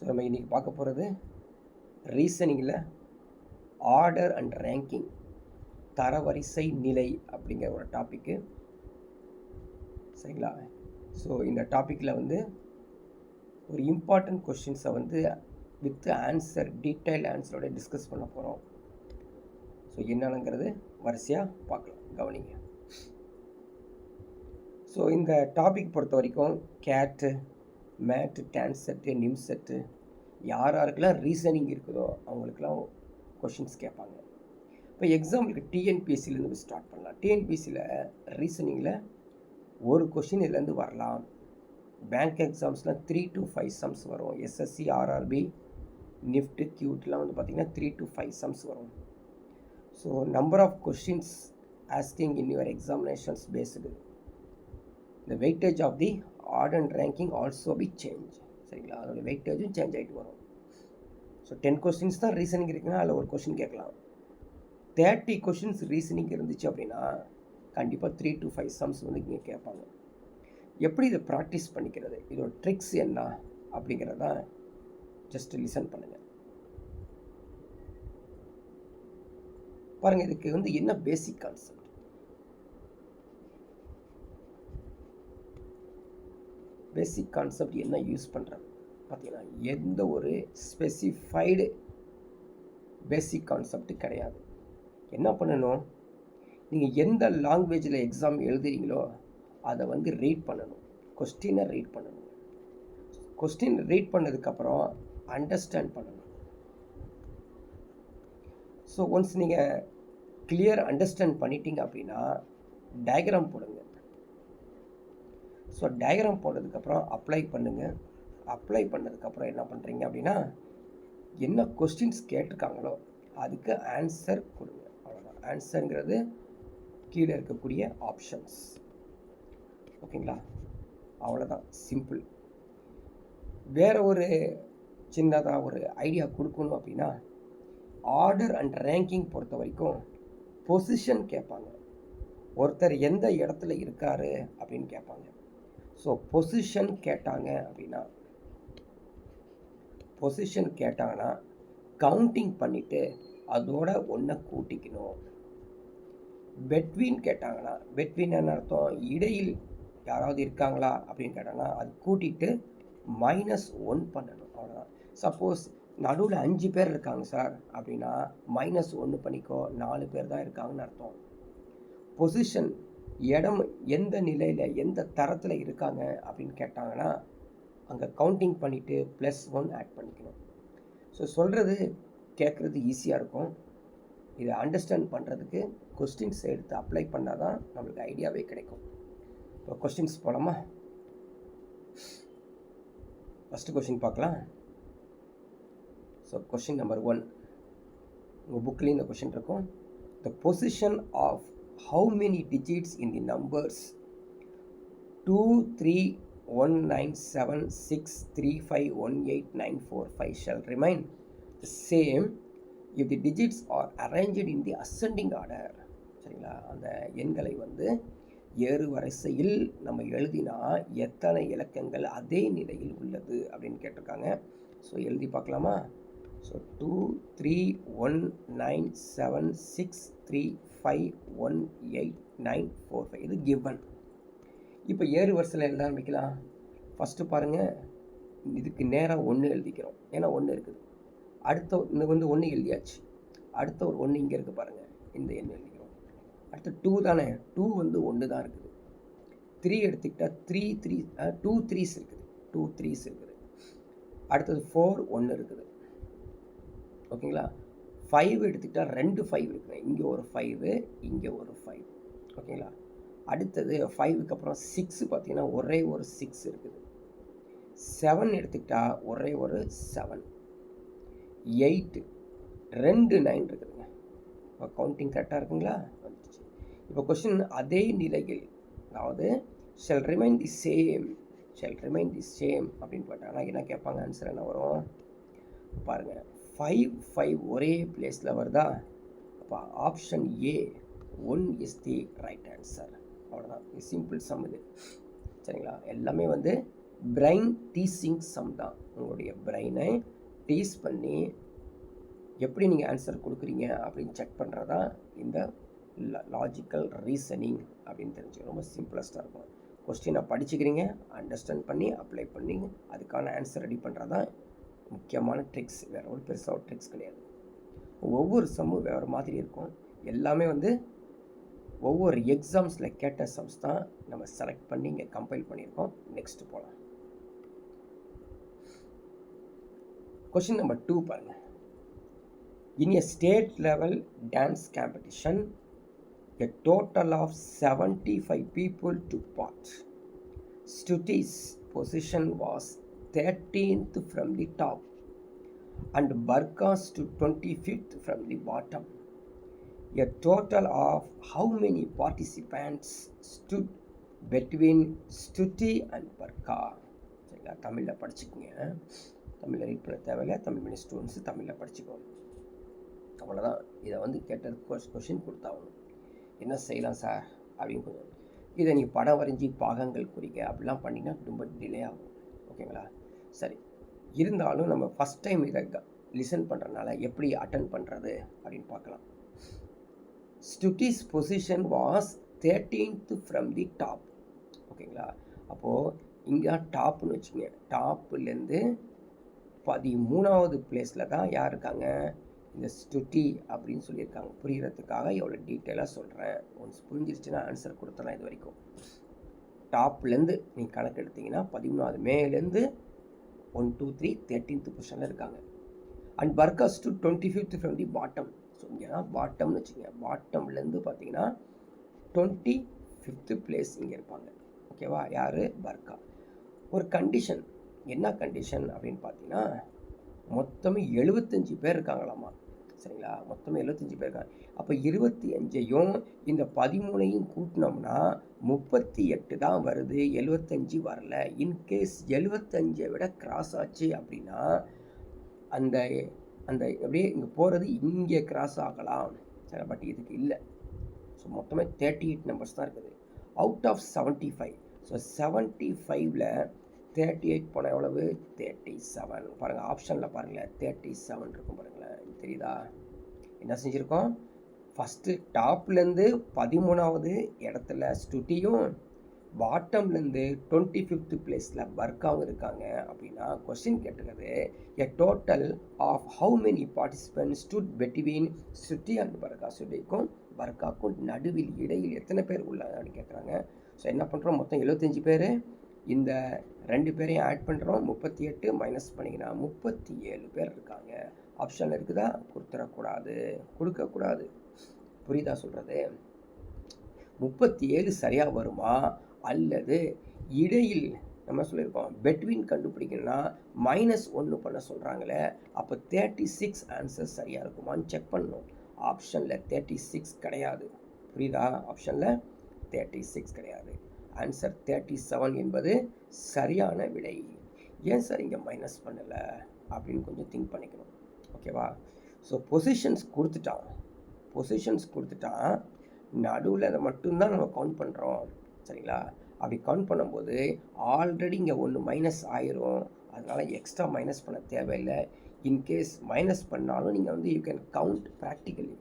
So நம்ம இன்றைக்கி பார்க்க போகிறது ரீசனிங்கில் ஆர்டர் அண்ட் ரேங்கிங், தரவரிசை நிலை அப்படிங்கிற ஒரு டாப்பிக்கு. சரிங்களா? ஸோ இந்த டாப்பிக்கில் வந்து ஒரு இம்பார்ட்டண்ட் கொஷின்ஸை வந்து வித் ஆன்சர், டீட்டெயில் ஆன்சரோட டிஸ்கஸ் பண்ண போகிறோம். ஸோ என்னங்கிறது வரிசையாக பார்க்கலாம், கவனிங்க. ஸோ இந்த டாபிக் பொறுத்த வரைக்கும் கேட்டு, மேட்டு, டான்செட்டு, நிம்செட்டு, யாருக்கெல்லாம் ரீசனிங் இருக்குதோ அவங்களுக்கெல்லாம் கொஷின்ஸ் கேட்பாங்க. இப்போ எக்ஸாம்பிளுக்கு டிஎன்பிஎஸ்சிலேருந்து ஸ்டார்ட் பண்ணலாம். டிஎன்பிஎஸ்சியில் ரீசனிங்கில் ஒரு கொஷின் இதுலேருந்து வரலாம். பேங்க் எக்ஸாம்ஸ்லாம் 3 to 5 சம்ஸ் வரும். எஸ்எஸ்சி, ஆர்ஆர்பி, நிஃப்ட், கியூட்லாம் வந்து பார்த்திங்கன்னா 3 to 5 சம்ஸ் வரும். So number of questions asking in your examinations based the weightage of the order and ranking also be change. சரிங்களா? அதோட வெயிட்டேஜும் சேஞ்ச் ஆகிட்டு வரும். ஸோ 10 கொஸ்டின்ஸ் தான் ரீசனிங் இருக்குன்னா அதில் ஒரு கொஷின் கேட்கலாம். 30 கொஷின்ஸ் ரீசனிங் இருந்துச்சு அப்படின்னா கண்டிப்பாக 3 to 5 சம்ஸ் வந்து இங்கே கேட்பாங்க. எப்படி இதை ப்ராக்டிஸ் பண்ணிக்கிறது, இதோட ட்ரிக்ஸ் என்ன அப்படிங்கிறத ஜஸ்ட் லிசன் பண்ணுங்கள். பாருங்கள், இதுக்கு வந்து என்ன பேசிக் கான்செப்ட். பேசிக் கான்செப்ட் என்ன யூஸ் பண்ணுறது பார்த்தீங்கன்னா, எந்த ஒரு ஸ்பெசிஃபைடு பேசிக் கான்செப்ட் கிடையாது. என்ன பண்ணணும், நீங்கள் எந்த லாங்குவேஜில் எக்ஸாம் எழுதுறீங்களோ அதை வந்து ரீட் பண்ணணும். கொஸ்டினை ரீட் பண்ணணும். கொஸ்டின் ரீட் பண்ணதுக்கப்புறம் அண்டர்ஸ்டாண்ட் பண்ணணும். ஸோ ஒன்ஸ் நீங்கள் கிளியர் அண்டர்ஸ்டாண்ட் பண்ணிட்டீங்க அப்படின்னா டயக்ராம் போடுங்க. ஸோ டயக்ராம் போட்டதுக்கப்புறம் அப்ளை பண்ணுங்கள். அப்ளை பண்ணதுக்கப்புறம் என்ன பண்ணுறீங்க அப்படின்னா, என்ன கொஸ்டின்ஸ் கேட்டிருக்காங்களோ அதுக்கு ஆன்சர் கொடுங்க. அவ்வளோதான். ஆன்சருங்கிறது கீழே இருக்கக்கூடிய ஆப்ஷன்ஸ். ஓகேங்களா? அவ்வளோதான், சிம்பிள். வேறு ஒரு சின்னதாக ஒரு ஐடியா கொடுக்கணும் அப்படின்னா, ஆர்டர் அண்ட் ரேங்கிங் பொறுத்த வரைக்கும் பொசிஷன் கேட்பாங்க. ஒருத்தர் எந்த இடத்துல இருக்காரு அப்படின்னு கேட்பாங்க. ஸோ பொசிஷன் கேட்டாங்கன்னா கவுண்டிங் பண்ணிவிட்டு அதோட ஒன்றை கூட்டிக்கணும். பெட்வீன் கேட்டாங்கன்னா, பெட்வீன் என்ன அர்த்தம், இடையில் யாராவது இருக்காங்களா அப்படின்னு கேட்டாங்கன்னா அது கூட்டிகிட்டு -1 பண்ணணும். அவ்வளோதான். சப்போஸ் நடுவில் 5 பேர் இருக்காங்க சார் அப்படின்னா -1 பண்ணிக்கோ, 4 பேர் தான் இருக்காங்கன்னு அர்த்தம். பொசிஷன், இடம் எந்த நிலையில் எந்த தரத்தில் இருக்காங்க அப்படின்னு கேட்டாங்கன்னா அங்கே கவுண்டிங் பண்ணிவிட்டு +1 ஆட் பண்ணிக்கணும். ஸோ சொல்கிறது கேட்குறது ஈஸியாக இருக்கும். இதை அண்டர்ஸ்டாண்ட் பண்ணுறதுக்கு கொஸ்டின்ஸ் எடுத்து அப்ளை பண்ணால் தான் நம்மளுக்கு ஐடியாவே கிடைக்கும். இப்போ கொஸ்டின்ஸ் போகலாமா? ஃபஸ்ட்டு கொஸ்டின் பார்க்கலாம். ஸோ கொஸ்டின் நம்பர் 1, உங்கள் புக்லேயும் இந்த கொஸ்டின் இருக்கும். The position of how many digits in the numbers 2319763518945 shall remain the same if the digits are arranged in the ascending order. சரிங்களா? அந்த எண்களை வந்து ஏறு வரிசையில் நம்ம எழுதினா எத்தனை இலக்கங்கள் அதே நிலையில் உள்ளது அப்படின்னு கேட்டிருக்காங்க. ஸோ எழுதி பார்க்கலாமா? ஸோ 2319763518945 இது கிவன். இப்போ ஏறு வரிசையில் எழுத ஆரம்பிக்கலாம். ஃபஸ்ட்டு பாருங்கள், இதுக்கு நேராக 1 எழுதிக்கிறோம். ஏன்னா 1 இருக்குது. அடுத்த இந்த வந்து 1 எழுதியாச்சு. அடுத்த ஒரு 1 இங்கே இருக்குது பாருங்கள், இந்த எண் எழுதிக்கிறோம். அடுத்து 2 தானே, 2 வந்து 1 தான் இருக்குது. 3 எடுத்துக்கிட்டால் 2 3s இருக்குது. 2 3s இருக்குது. அடுத்தது 4 1 இருக்குது. ஓகேங்களா? 5 எடுத்துக்கிட்டால் 2 5 இருக்குங்க. இங்கே ஒரு 5, இங்கே ஒரு 5. ஓகேங்களா? அடுத்தது 5க்கு அப்புறம் 6 பார்த்தீங்கன்னா ஒரே ஒரு 6 இருக்குது. 7 எடுத்துக்கிட்டால் ஒரே ஒரு 7. 8, 2 9 இருக்குதுங்க. இப்போ கவுண்டிங் கரெக்டாக இருக்குங்களா? வந்துடுச்சு. இப்போ கொஸ்டின் அதே நிலையில், அதாவது ஷெல் ரிமைன் தி சேம் அப்படின்னு போட்டாங்கன்னா என்ன கேட்பாங்க, ஆன்சர் என்ன வரும் பாருங்கள். 5 5 ஒரே பிளேஸில் வருதா? அப்போ option A 1 is the right answer. அவ்வளோதான். இது சிம்பிள் சம் இது. சரிங்களா? எல்லாமே வந்து பிரெயின் டீசிங் சம் தான். உங்களுடைய பிரெயினை டீஸ் பண்ணி எப்படி நீங்கள் ஆன்சர் கொடுக்குறீங்க அப்படின்னு செக் பண்ணுறதா இந்த லாஜிக்கல் ரீசனிங் அப்படின்னு தெரிஞ்சு ரொம்ப சிம்பிளஸ்ட்டாக இருக்கும். கொஸ்டினை படிச்சுக்கிறீங்க, அண்டர்ஸ்டாண்ட் பண்ணி அப்ளை பண்ணி அதுக்கான ஆன்சர் ரெடி பண்ணுறதான் முக்கியமான ட்ரிக்ஸ். வேறு ஒரு பெருசாக ஒரு ட்ரிக்ஸ் கிடையாது. ஒவ்வொரு சம்மும் வேறு மாதிரி இருக்கும். எல்லாமே ஒவ்வொரு எக்ஸாம்ஸில் கேட்ட சம்ஸ் தான் நம்ம செலக்ட் பண்ணி இங்கே கம்பைல் பண்ணியிருக்கோம். நெக்ஸ்ட் போகலாம். கொஸ்டின் நம்பர் 2 பாருங்கள். In a state level dance competition, a total of 75 people took part. Stuti's position was 13th from the top and Barka stood 25th from the bottom. A total of how many participants stood between Stuti and Barka? சரிங்களா, தமிழில் படிச்சுக்கோங்க. தமிழில் read பண்ண தேவையில்லை. Tamil medium students தமிழில் படிச்சுக்கோங்க. அவ்வளோதான். இதை கேட்டது கொஷின் கொடுத்தாகணும். என்ன செய்யலாம் சார் அப்படின்னு கொஞ்சம் இதை நீங்கள் படம் வரைஞ்சி பாகங்கள் குறிக்க அப்படிலாம் பண்ணிங்கன்னா ரொம்ப டிலே ஆகும். ஓகேங்களா? சரி, இருந்தாலும் நம்ம ஃபஸ்ட் டைம் இதை லிசன் பண்ணுறதுனால எப்படி அட்டன் பண்ணுறது அப்படின்னு பார்க்கலாம். Stuti's position was 13th from the top. ஓகேங்களா? அப்போது இங்கே டாப்னு வச்சுக்கோங்க. டாப்புலேருந்து 13வது பிளேஸில் தான் யார் இருக்காங்க? இந்த ஸ்டுட்டி அப்படின்னு சொல்லியிருக்காங்க. புரிகிறதுக்காக எவ்வளோ டீட்டெயிலாக சொல்கிறேன். ஒன்ஸ் புரிஞ்சிருச்சுன்னா ஆன்சர் கொடுத்துடலாம். இது வரைக்கும் டாப்லேருந்து நீங்கள் கணக்கு எடுத்திங்கன்னா 13வது மேலேருந்து 1 2 3 13th பொசிஷனில் இருக்காங்க. And Barkha stood 25th from the bottom. So இங்கே தான் பாட்டம்னு வச்சுக்கோங்க. பாட்டம்லேருந்து பார்த்தீங்கன்னா 25th பிளேஸ் இங்கே இருப்பாங்க. ஓகேவா? யார்? பர்கா. ஒரு கண்டிஷன். என்ன கண்டிஷன் அப்படின்னு பார்த்தீங்கன்னா, மொத்தமே 75 பேர் இருக்காங்களாமா. சரிங்களா? மொத்தமே 75 பேர் இருக்காங்க. அப்போ 25ஐயும் இந்த 13ஐயும் கூட்டினோம்னா 38 தான் வருது. 75 வரல. இன்கேஸ் 75ஐ விட கிராஸ் ஆச்சு அப்படின்னா அந்த அந்த அப்படியே இங்கே போகிறது இங்கே கிராஸ் ஆகலாம். சரி, பட் இதுக்கு இல்லை. ஸோ மொத்தமே 38 நம்பர்ஸ் தான் இருக்குது அவுட் ஆஃப் 75. ஸோ 75ல் 38 போனால் எவ்வளவு? 37. பாருங்கள், ஆப்ஷனில் பாருங்களேன், 37 இருக்கும் பாருங்களேன். தெரியுதா? என்ன செஞ்சுருக்கோம்? ஃபஸ்ட்டு டாப்லேருந்து 13வது இடத்துல ஸ்டுட்டியும் பாட்டம்லேருந்து 25th பிளேஸில் பர்காவும் இருக்காங்க. அப்படின்னா கொஸ்டின் கேட்டுக்கிறது, a total of how many participants stood between Stuti and Barka. ஸ்டுட்டிக்கும் பர்காக்கும் நடுவில் இடையில் எத்தனை பேர் உள்ளாங்கன்னு கேட்குறாங்க. ஸோ என்ன பண்ணுறோம்? மொத்தம் 75 பேர். இந்த 2 பேரையும் ஆட் பண்ணுறோம். 38 மைனஸ் பண்ணிங்கன்னா 37 பேர் இருக்காங்க. ஆப்ஷனில் இருக்குதா? கொடுத்துடக்கூடாது, கொடுக்கக்கூடாது. புரியுதா சொல்கிறது? 37 சரியாக வருமா அல்லது இடையில் நம்ம சொல்லியிருக்கோம் பெட்வீன் கண்டுபிடிக்கணும்னா -1 பண்ண சொல்கிறாங்களே. அப்போ 36 ஆன்சர் சரியாக இருக்குமான்னு செக் பண்ணணும். ஆப்ஷனில் 36 கிடையாது. புரியுதா? ஆப்ஷனில் 36 கிடையாது. ஆன்சர் 37 என்பது சரியான விடை. ஏன் சார் இங்கே மைனஸ் பண்ணலை அப்படின்னு கொஞ்சம் திங்க் பண்ணிக்கணும். ஓகேவா? ஸோ பொசிஷன்ஸ் கொடுத்துட்டான். நடுவில் அதை மட்டும்தான் நம்ம கவுண்ட் பண்ணுறோம். சரிங்களா? அப்படி கவுண்ட் பண்ணும்போது ஆல்ரெடி இங்கே ஒன்று மைனஸ் ஆயிரும். அதனால் எக்ஸ்ட்ரா மைனஸ் பண்ண தேவையில்லை. இன்கேஸ் மைனஸ் பண்ணாலும் நீங்கள் you can count practically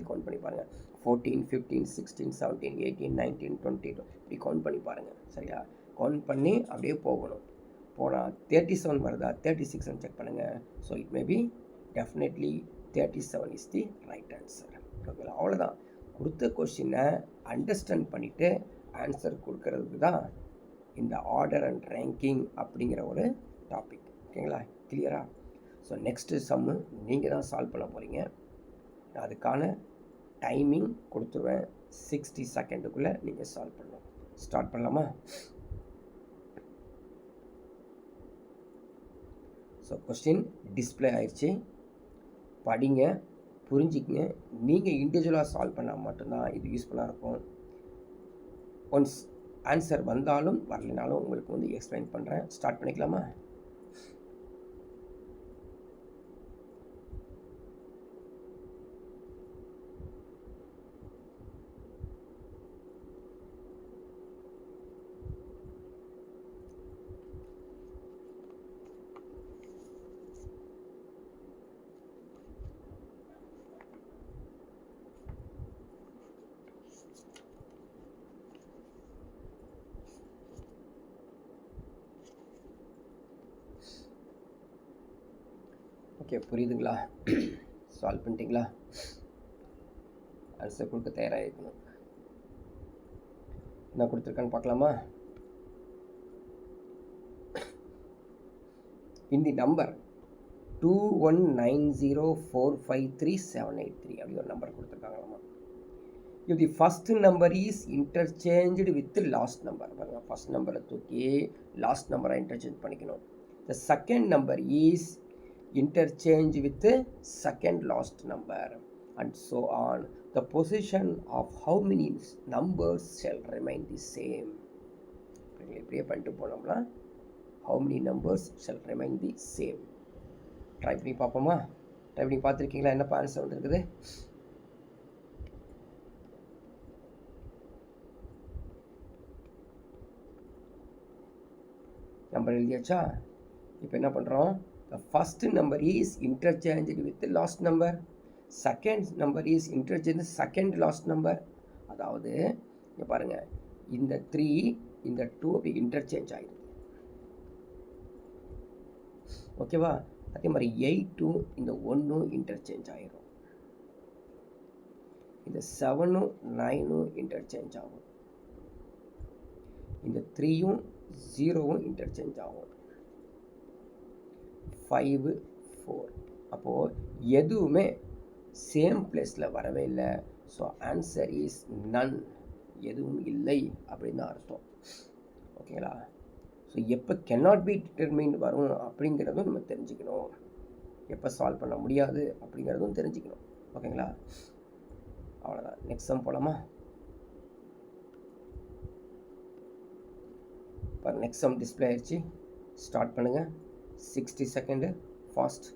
count பண்ணி பாருங்கள். 14 15 16 17 18 19 20 இப்படி கவுண்ட் பண்ணி பாருங்கள். சரியா? கவுண்ட் பண்ணி அப்படியே போகணும். போனால் 37 வருதா 36 செக் பண்ணுங்கள். So it may be definitely 37 is the right answer. ஓகேங்களா? அவ்வளோதான். கொடுத்த கொஸ்டினை அண்டர்ஸ்டாண்ட் பண்ணிவிட்டு ஆன்சர் கொடுக்கறதுக்கு தான் இந்த ஆர்டர் அண்ட் ரேங்கிங் அப்படிங்கிற ஒரு டாபிக். ஓகேங்களா? கிளியரா? ஸோ நெக்ஸ்ட்டு சம்மு நீங்கள் தான் சால்வ் பண்ண போகிறீங்க. அதுக்கான டைமிங் கொடுத்துருவேன். 60 செகண்டுக்குள்ளே நீங்கள் சால்வ் பண்ணணும். ஸ்டார்ட் பண்ணலாமா? ஸோ கொஸ்டின் டிஸ்பிளே ஆயிடுச்சு. படிங்க, புரிஞ்சுக்குங்க. நீங்கள் இண்டிவிஜுவலாக சால்வ் பண்ணால் மட்டும்தான் இது யூஸ்ஃபுல்லாக இருக்கும். ஒன்ஸ் ஆன்சர் வந்தாலும் வரலைனாலும் உங்களுக்கு எக்ஸ்பிளைன் பண்ணுறேன். ஸ்டார்ட் பண்ணிக்கலாமா? ஓகே, புரியுதுங்களா? சால்வ் பண்ணிட்டீங்களா? ஆன்சர் கொடுக்க தயாராக இருக்கணும். என்ன கொடுத்துருக்கான்னு பார்க்கலாமா? in the number 2190453783 அப்படி ஒரு number கொடுத்துருக்காங்களாமா. if the first number is interchanged with the last number, பாருங்க, ஃபர்ஸ்ட் நம்பரை தூக்கி லாஸ்ட் நம்பரை இன்டர்சேஞ்ச் பண்ணிக்கணும். the second number is interchanged with the second last number and so on, the position of how many numbers shall remain the same. இப்படியே பண்ணிட்டு போனோம்னா how many numbers shall remain the same. Try பண்ணி பார்ப்போமா? Try பண்ணி பார்த்துருக்கீங்களா? என்னப்பா answer வந்துருக்குது? Number எழுதியாச்சா? இப்போ என்ன பண்ணுறோம்? the first number is interchanged with the last number, second number is interchanged with second last number. அதாவது இங்கே பாருங்கள், இந்த 3 இந்த 2 அப்படி இன்டர்சேஞ்ச் ஆகிடுது. ஓகேவா? அதே மாதிரி 8 இந்த 1 இன்டர்சேஞ்ச் ஆகிடும். இந்த 7 9 இன்டர்சேஞ்ச் ஆகும். இந்த 3 0 இன்டர்சேஞ்ச் ஆகும். 5 4. அப்போது எதுவுமே சேம் பிளேஸில் வரவே இல்லை. ஸோ ஆன்சர் இஸ் நன், எதுவும் இல்லை அப்படின்னு தான் அர்த்தம். ஓகேங்களா? ஸோ எப்போ cannot be determined வரும் அப்படிங்கிறதும் நம்ம தெரிஞ்சுக்கணும். எப்போ சால்வ் பண்ண முடியாது அப்படிங்கிறதும் தெரிஞ்சுக்கணும். ஓகேங்களா? அவ்வளோதான். நெக்ஸ்ட் சம் போகலாமா? இப்போ நெக்ஸ்ட் சம் டிஸ்பிளே ஆயிடுச்சு. ஸ்டார்ட் பண்ணுங்கள். 60 செகண்டு ஃபாஸ்ட்.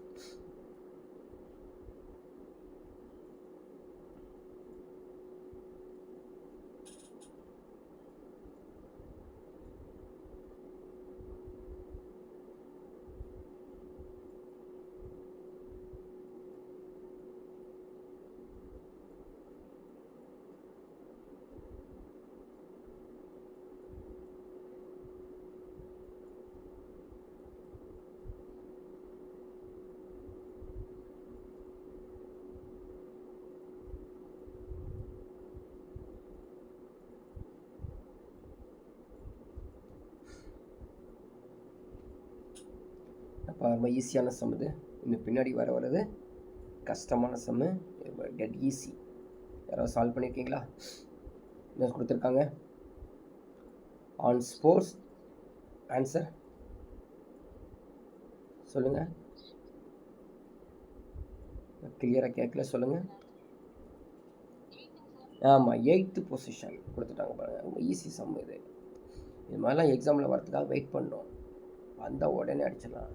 அப்போ ரொம்ப ஈஸியான சம் இது. இன்னும் பின்னாடி வர்றது கஷ்டமான சம்மு. Dead easy. யாராவது சால்வ் பண்ணியிருக்கீங்களா? என்ன கொடுத்துருக்காங்க? ஆன் ஸ்போர்ட்ஸ் ஆன்சர் சொல்லுங்கள். கிளியராக கேட்கல, சொல்லுங்கள். ஆமாம், 8th பொசிஷன் கொடுத்துட்டாங்க பாருங்கள். ரொம்ப ஈஸி சம் இது. இது மாதிரிலாம் எக்ஸாமில் வரதுக்காக வெயிட் பண்ணோம். அந்த உடனே அடிச்சிடலாம்.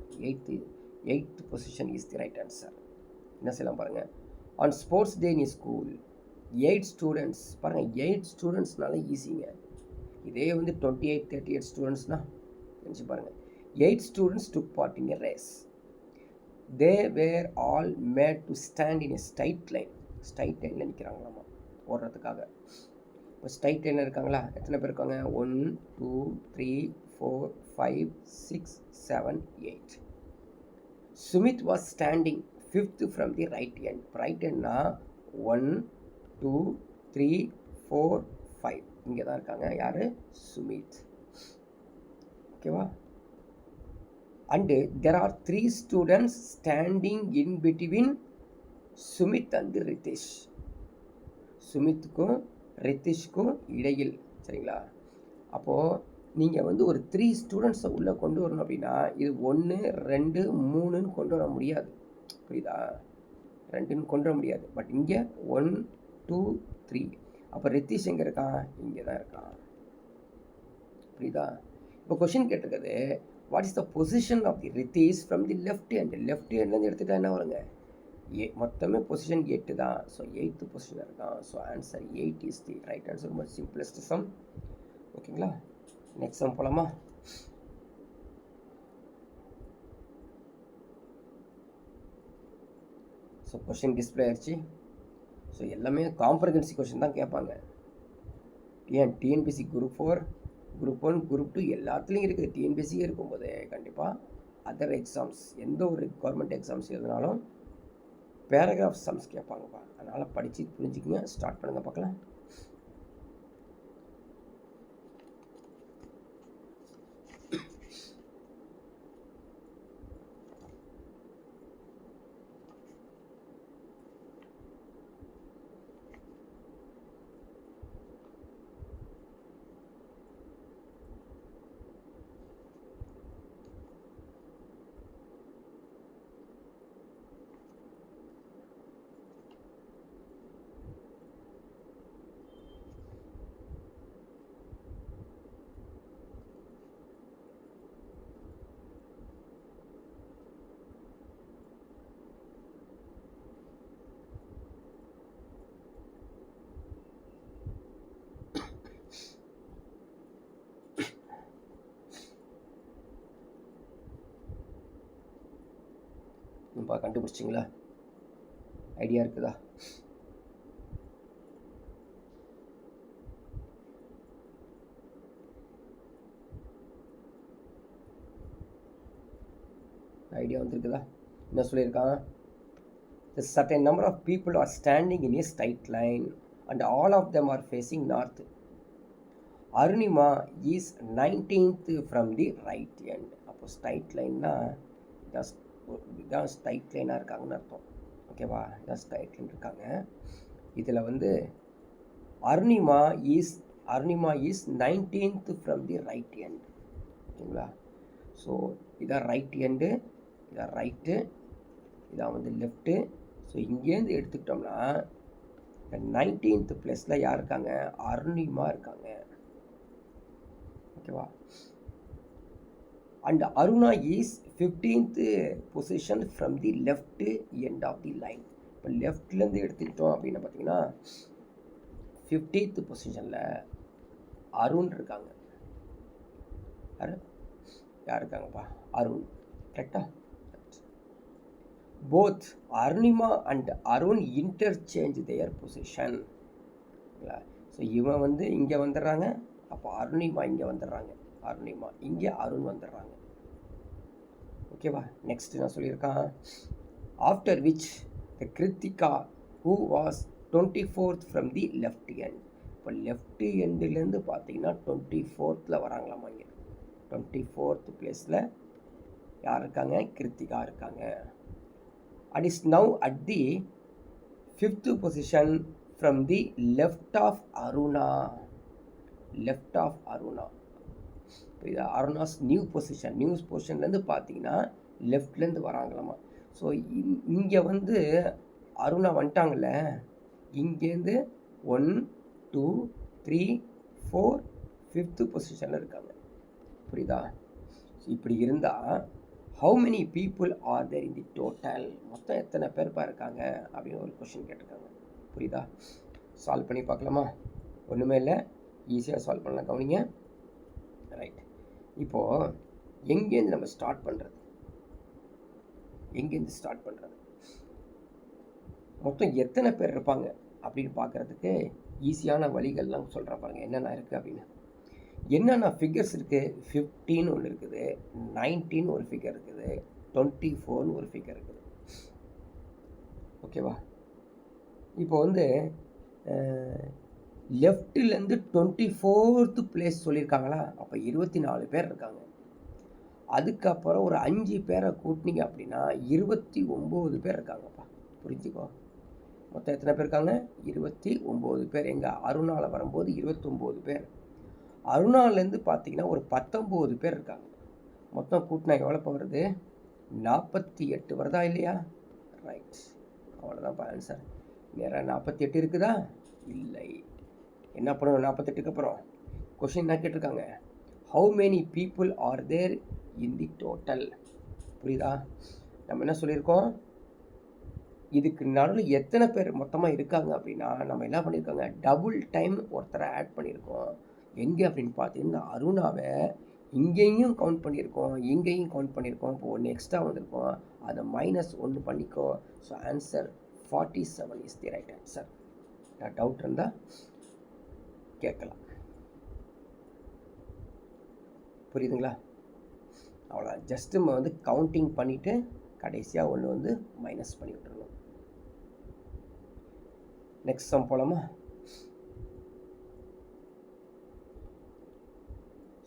8th position is the right answer. என்ன செய்யலாம் பாருங்கள். On sports day in school 8 students. பாருங்கள், 8 ஸ்டூடெண்ட்ஸ்னால ஈஸிங்க. இதே வந்து 28 38 ஸ்டூடெண்ட்ஸ்னால் நினச்சி பாருங்கள். 8 students took part in a race. They were all made to stand in a straight line. Straight லைனில் நிற்கிறாங்களாமா ஓடுறதுக்காக. இப்போ ஸ்ட்ரைட் லைனில் இருக்காங்களா? எத்தனை பேர் இருக்காங்க? 1 2 3 4 5 6 7 8. Sumit was standing 5th from the right hand. Right ஹேண்ட்னா 1 2 3 4 5. இங்கே தான் இருக்காங்க. யார்? சுமித். ஓகேவா? And there are 3 students standing in between Sumit and Rithish. சுமித்துக்கும் ரித்திஷ்க்கும் இடையில். சரிங்களா? அப்போது நீங்கள் வந்து ஒரு 3 ஸ்டூடெண்ட்ஸை உள்ளே கொண்டு வரணும் அப்படின்னா இது 1 2 3ன்னு கொண்டு வர முடியாது. புரியுதா? 2ன்னு கொண்டு வர முடியாது. பட் இங்கே 1 2 3. அப்போ ரித்திஷ் எங்கே இருக்கான்? இங்கே தான் இருக்கான். புரியுதா? இப்போ கொஷின் கேட்டிருக்குது, what is the position of the Rithish from the left hand. Left ஹேண்ட்லேருந்து எடுத்துகிட்டா என்ன வருங்க? மொத்தமே பொசிஷன் 8 தான். ஸோ 8th பொசிஷன் இருக்கான். So answer 8 is the right answer. ரொம்ப சிம்பிளஸ்ட் சம். ஓகேங்களா? நெக்ஸ்ட் சம் போகலாமா? ஸோ கொஷின் டிஸ்பிளே ஆயிடுச்சு. ஸோ எல்லாமே காம்ப்ரஹென்சி கொஷின் தான் கேட்பாங்க. ஏன் டிஎன்பிசி குரூப் 4 குரூப் 1 குரூப் 2 எல்லாத்துலேயும் இருக்குது. டிஎன்பிசியே இருக்கும்போது கண்டிப்பாக அதர் எக்ஸாம்ஸ், எந்த ஒரு கவர்மெண்ட் எக்ஸாம்ஸ் எழுதினாலும் பேராகிராஃப் சம்ஸ் கேட்பாங்கப்பா. அதனால் படித்து புரிஞ்சுக்கிங்க. ஸ்டார்ட் பண்ணுங்கள் பார்க்கலாம். கண்டுபிடிச்சிங்களா? ஐடியா இருக்குதா? ஐடியா வந்துருக்குதா? என்ன சொல்லியிருக்கான்? The certain number of people are standing in a straight line and all of them are facing north. Arunima is 19th from the right end. அப்போ straight லைன்னா இதான் straight லைனாக இருக்காங்கன்னு அர்த்தம். ஓகேவா? இதான் ஸ்ட்ரைட் லைன் இருக்காங்க. இதில் வந்து Arunima is 19th from the right end. ஓகேங்களா? ஸோ இதான் ரைட் எண்டு, இதான் ரைட்டு, இதான் வந்து லெஃப்ட்டு. ஸோ இங்கேருந்து எடுத்துக்கிட்டோம்னா 19th பிளேஸில் யார் இருக்காங்க? அருணிமா இருக்காங்க. ஓகேவா? And Aruna is 15th position from the left end of the line. இப்போ லெஃப்ட்லேருந்து எடுத்துக்கிட்டோம் அப்படின்னு பார்த்தீங்கன்னா 50th பொசிஷனில் அருண் இருக்காங்க. யார் இருக்காங்கப்பா? அருண். கரெக்டா? Both Arunima and Arun interchange there position. So இவன் வந்து இங்கே வந்துடுறாங்க, அப்போ அருணிமா இங்கே வந்துடுறாங்க, அருணிமா இங்கே அருண் வந்துடுறாங்க. ஓகேவா? நெக்ஸ்ட் நான் சொல்லியிருக்கான், after which the Krithika who was 24th from the left end. இப்போ லெஃப்ட் எண்டுலேருந்து பார்த்தீங்கன்னா 24th வராங்களாமா. இங்கே 24th பிளேஸில் யார் இருக்காங்க? கிருத்திகா இருக்காங்க. And is now at the 5th position from the left of Aruna. Left of Aruna. இது அருணாஸ் நியூ பொசிஷன்லேருந்து பார்த்தீங்கன்னா லெஃப்ட்லேருந்து வராங்களாமா. ஸோ இங்கே வந்து அருணா வந்துட்டாங்கல்ல, இங்கேருந்து 1 2 3 4 5th பொசிஷனில் இருக்காங்க. புரியுதா? இப்படி இருந்தால் how many people are there in the total? மொத்தம் எத்தனை பேர்ப்பா இருக்காங்க அப்படின்னு ஒரு கொஷின் கேட்டிருக்காங்க. புரியுதா? சால்வ் பண்ணி பார்க்கலாமா? ஒன்றுமே இல்லை, ஈஸியாக சால்வ் பண்ணலாம். கவனிங்க. ரைட். இப்போது எங்கேருந்து நம்ம ஸ்டார்ட் பண்ணுறது? மொத்தம் எத்தனை பேர் இருப்பாங்க அப்படின்னு பார்க்குறதுக்கு ஈஸியான வழிகள்லாம் சொல்கிறேன் பாருங்கள், என்னென்ன இருக்குது அப்படின்னு. என்னென்ன ஃபிகர்ஸ் இருக்குது? 15 ஒன்று இருக்குது, 19 ஒரு ஃபிகர் இருக்குது, 24 ஒரு ஃபிகர் இருக்குது. ஓகேவா? இப்போ வந்து லெஃப்ட்லேருந்து 24th பிளேஸ் சொல்லியிருக்காங்களா? அப்போ 24 பேர் இருக்காங்க. அதுக்கப்புறம் ஒரு 5 பேரை கூட்டினீங்க அப்படின்னா 29 பேர் இருக்காங்கப்பா. புரிஞ்சுக்கோ. மொத்தம் எத்தனை பேர் இருக்காங்க? 29 பேர். எங்கள் அருணாவில் வரும்போது 29 பேர். அருணாலேருந்து பார்த்தீங்கன்னா ஒரு 19 பேர் இருக்காங்க. மொத்தம் கூட்டினா எவ்வளோப்பா வருது? 48 வருதா இல்லையா? ரைட். அவ்வளோதான்ப்பா ஆன்சர். நேராக 48 இருக்குதா? இல்லை. என்ன பண்ணணும்? 48க்கு அப்புறம் கொஷின் என்ன கேட்டிருக்காங்க? How many people are there in the total. புரியுதா? நம்ம என்ன சொல்லியிருக்கோம்? இதுக்கு நடுவில் எத்தனை பேர் மொத்தமாக இருக்காங்க அப்படின்னா நம்ம என்ன பண்ணியிருக்கோங்க? டபுள் டைம் ஒருத்தரை ஆட் பண்ணியிருக்கோம். எங்கே அப்படின்னு பார்த்தீங்கன்னா அருணாவை இங்கேயும் கவுண்ட் பண்ணியிருக்கோம், இங்கேயும் கவுண்ட் பண்ணியிருக்கோம். இப்போ 1 எக்ஸ்ட்ரா வந்திருக்கோம், அதை -1 பண்ணிக்கோ. So answer 47 is the right answer. Doubt இருந்தால் கேட்கலாம். புரியுதுங்களா? அவ்வளோதான். ஜஸ்ட் நம்ம வந்து கவுண்டிங் பண்ணிவிட்டு கடைசியாக ஒன்று வந்து மைனஸ் பண்ணி விட்டுருணும். நெக்ஸ்ட் சம் போகலாமா?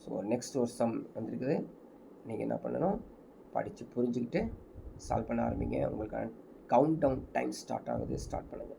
ஸோ நெக்ஸ்ட் ஒரு சம் வந்துருக்குது. நீங்கள் என்ன பண்ணணும், படித்து புரிஞ்சுக்கிட்டு சால்வ் பண்ண ஆரம்பிங்க. உங்களுக்கான கவுண்ட் டவுன் டைம் ஸ்டார்ட் ஆகுது. ஸ்டார்ட் பண்ணுங்கள்.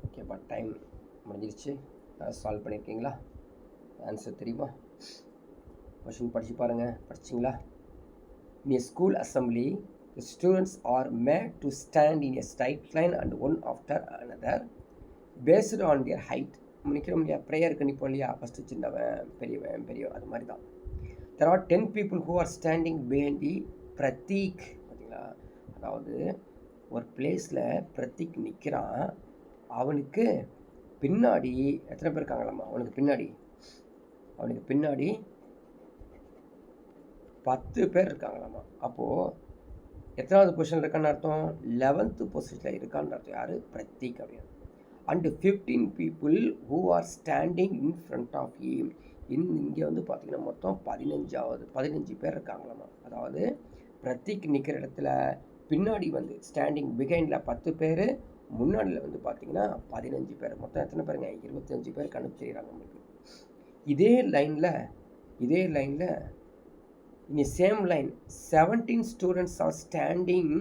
ஓகேப்பா, டைம் முடிஞ்சிருச்சு. சால்வ் பண்ணியிருக்கீங்களா? ஆன்சர் தெரியுமா? கொஷின் படித்து பாருங்கள். படிச்சிங்களா? In a school assembly, the students are made to stand in a straight line and one after another based on their height. நிற்கிறோம் இல்லையா, ப்ரேயருக்கு நிற்போம் இல்லையா, ஃபஸ்ட்டு சின்னவன் பெரியவன் பெரியவன், அது மாதிரி தான். There are 10 people who are standing behind the Prateek. பார்த்தீங்களா, அதாவது ஒரு பிளேஸில் பிரதீக் நிற்கிறான். அவனுக்கு பின்னாடி எத்தனை பேர் இருக்காங்களாம்மா? அவனுக்கு பின்னாடி 10 பேர் இருக்காங்களாம்மா. அப்போது எத்தனாவது பொசிஷனில் இருக்கான்னு அர்த்தம்? 11th பொசிஷனில் இருக்கான்னு அர்த்தம். யார்? பிரதீக் அப்படின்னு. And 15 people who are standing in front of him. இங்கே வந்து பார்த்திங்கன்னா மொத்தம் 15 பேர் இருக்காங்களாம்மா. அதாவது பிரதீக் நிற்கிற இடத்துல பின்னாடி வந்து ஸ்டாண்டிங் பிஹைண்டில் 10 பேர், முன்னாடியில் வந்து பார்த்திங்கன்னா 15 பேர். மொத்தம் எத்தனை பேருங்க? 25 பேர் கணக்கு செய்கிறாங்க நம்மளுக்கு. இதே லைனில் in the same line 17 students are standing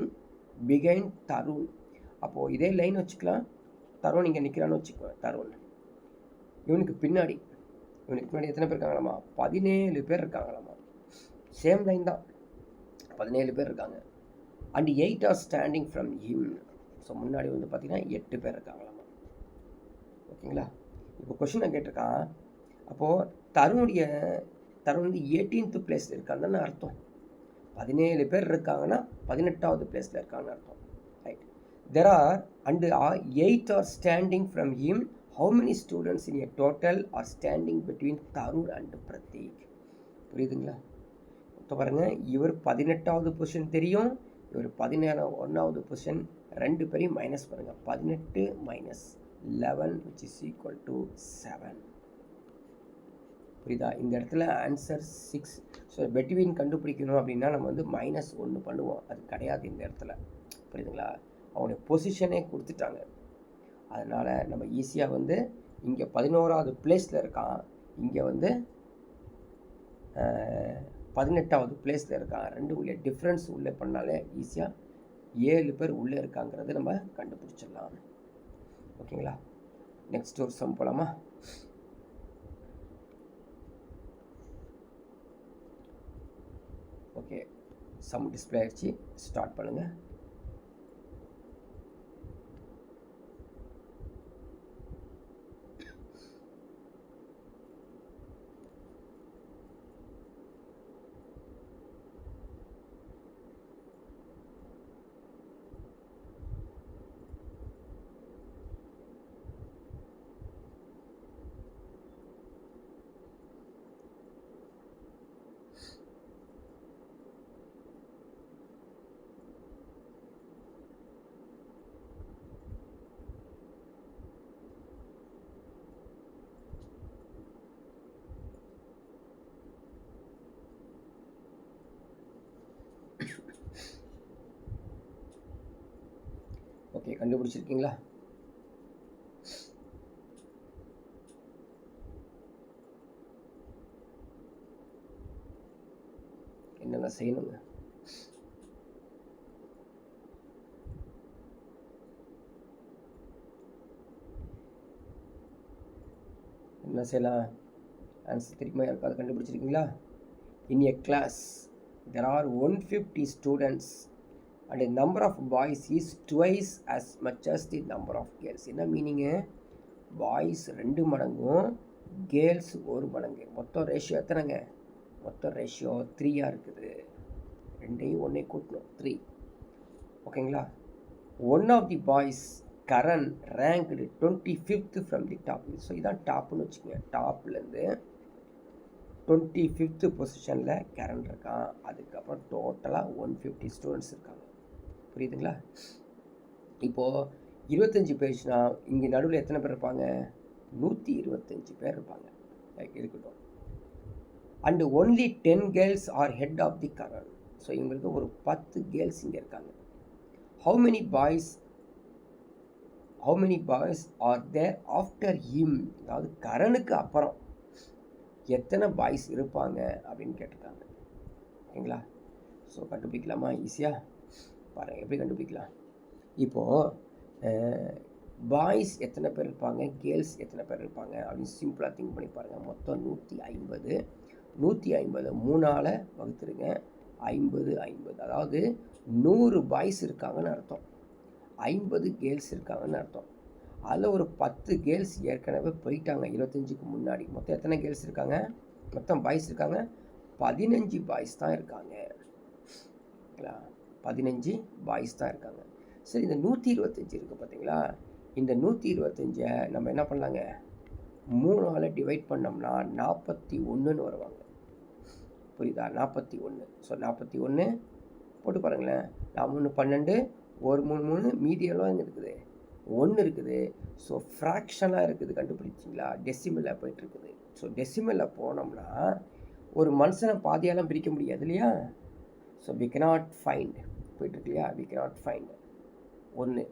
behind Tarun. அப்போது இதே லைன் வச்சுக்கலாம். தருண் இங்கே நிற்கிறான்னு வச்சுக்கோ. தருண் இவனுக்கு பின்னாடி எத்தனை பேர் இருக்காங்களாம்மா? 17 பேர் இருக்காங்களாம்மா. சேம் லைன் தான், 17 பேர் இருக்காங்க. And 8 are standing from him. So முன்னாடி வந்து பார்த்திங்கன்னா 8 பேர் இருக்காங்களாம்மா. ஓகேங்களா? இப்போ கொஷினை கேட்டிருக்கான். அப்போது தருண் வந்து 18th பிளேஸில் இருக்கான்னு அர்த்தம். 17 பேர் இருக்காங்கன்னா 18வது பிளேஸில் இருக்கான்னு அர்த்தம். Right. There are 8 are standing from him. How many students in a total are standing between Tarun and Prateek? புரியுதுங்களா? இப்போ பாருங்கள், இவர் 18வது பொசிஷன் தெரியும், இவர் 11வது பொசிஷன். 2 பேரையும் மைனஸ் பண்ணுங்கள். 18 minus 11 which is equal to 7. புரியுதா? இந்த இடத்துல ஆன்சர் 6. ஸோ பெட்வீன் கண்டுபிடிக்கணும் அப்படின்னா நம்ம வந்து -1 பண்ணுவோம். அது கிடையாது இந்த இடத்துல. புரியுதுங்களா? அவனுடைய பொசிஷனே கொடுத்துட்டாங்க. அதனால் நம்ம ஈஸியாக வந்து இங்கே 11வது பிளேஸில் இருக்கான், இங்கே வந்து 18வது பிளேஸில் இருக்கான். 2 உள்ள டிஃப்ரென்ஸ் உள்ளே பண்ணாலே ஈஸியாக 7 பேர் உள்ளே இருக்காங்கிறது நம்ம கண்டுபிடிச்சிடலாம். ஓகேங்களா? நெக்ஸ்ட் ஒரு சம் போகலாமா? ஓகே, சம் டிஸ்பிளே ஆகிடுச்சு. ஸ்டார்ட் பண்ணுங்கள். ஓகே, கண்டுபிடிச்சிருக்கீங்களா? இத்தனை செய்யணுங்க. என்ன செய்யலாம்? ஆன்சர் தெரியுமா? யாருக்காவது கண்டுபிடிச்சிருக்கீங்களா? In a class there are 150 students and the number of boys is twice as much as the number of girls. என்ன மீனிங்கு? பாய்ஸ் 2 மடங்கும் கேர்ள்ஸ் 1 மடங்கு. மொத்தம் ரேஷியோ எத்தனைங்க? மொத்தம் ரேஷியோ 3 இருக்குது. 2ஐயும் 1ஐயும் கூட்டணும் 3. ஓகேங்களா? One of the boys Karan ranked 25th from the top. So இதான் டாப்னு வச்சுக்கோங்க. டாப்லேருந்து 25th பொசிஷனில் கரண் இருக்கான். அதுக்கப்புறம் டோட்டலாக 150 ஸ்டூடெண்ட்ஸ் இருக்காங்க. புரியுதுங்களா? இப்போது 25 பேர்ஸ்னா இங்கே நடுவில் எத்தனை பேர் இருப்பாங்க? 125 பேர் இருப்பாங்க. இருக்கட்டும். And only 10 girls are head of the Karan. So இவங்களுக்கு ஒரு 10 கேர்ள்ஸ் இங்கே இருக்காங்க. How many boys are there after him. அதாவது கரனுக்கு அப்புறம் எத்தனை பாய்ஸ் இருப்பாங்க அப்படின்னு கேட்டிருக்காங்க. ஓகேங்களா? ஸோ கண்டுபிடிக்கலாமா? ஈஸியாக பாருங்கள் எப்படி கண்டுபிடிக்கலாம். இப்போது பாய்ஸ் எத்தனை பேர் இருப்பாங்க, கேர்ள்ஸ் எத்தனை பேர் இருப்பாங்க அப்படின்னு சிம்பிளாக திங்க் பண்ணி பாருங்கள். மொத்தம் 150. 150 3ஆல் வகுத்துருங்க. 50. அதாவது 100 பாய்ஸ் இருக்காங்கன்னு அர்த்தம். 50 கேர்ள்ஸ் இருக்காங்கன்னு அர்த்தம். அதில் ஒரு 10 கேர்ள்ஸ் ஏற்கனவே போயிட்டாங்க 25க்கு முன்னாடி. மொத்தம் எத்தனை கேர்ள்ஸ் இருக்காங்க? மொத்தம் பாய்ஸ் இருக்காங்க 15 பாய்ஸ் தான் இருக்காங்க. 15 பாய்ஸ் தான் இருக்காங்க. சரி, இந்த 125 இருக்குது பார்த்தீங்களா? இந்த 125 நம்ம என்ன பண்ணலாங்க? 3ஆல் டிவைட் பண்ணோம்னா 41ன்னு வருவாங்க. புரியுதா? 41. ஸோ 41 போட்டு பாருங்களேன். 3 12, 1 3 3, மீதியெல்லாம் இங்கே இருக்குது 1 இருக்குது. ஸோ ஃப்ராக்ஷனாக இருக்குது. கண்டுபிடிச்சிங்களா? டெசிமலாக போயிட்டுருக்குது. ஸோ டெசிமலில் போனோம்னா ஒரு மனுஷனை பாதியாலாம் பிரிக்க முடியாது இல்லையா? ஸோ வி கனாட் ஃபைண்ட் போயிட்டுருக்கு இல்லையா? We cannot find 1.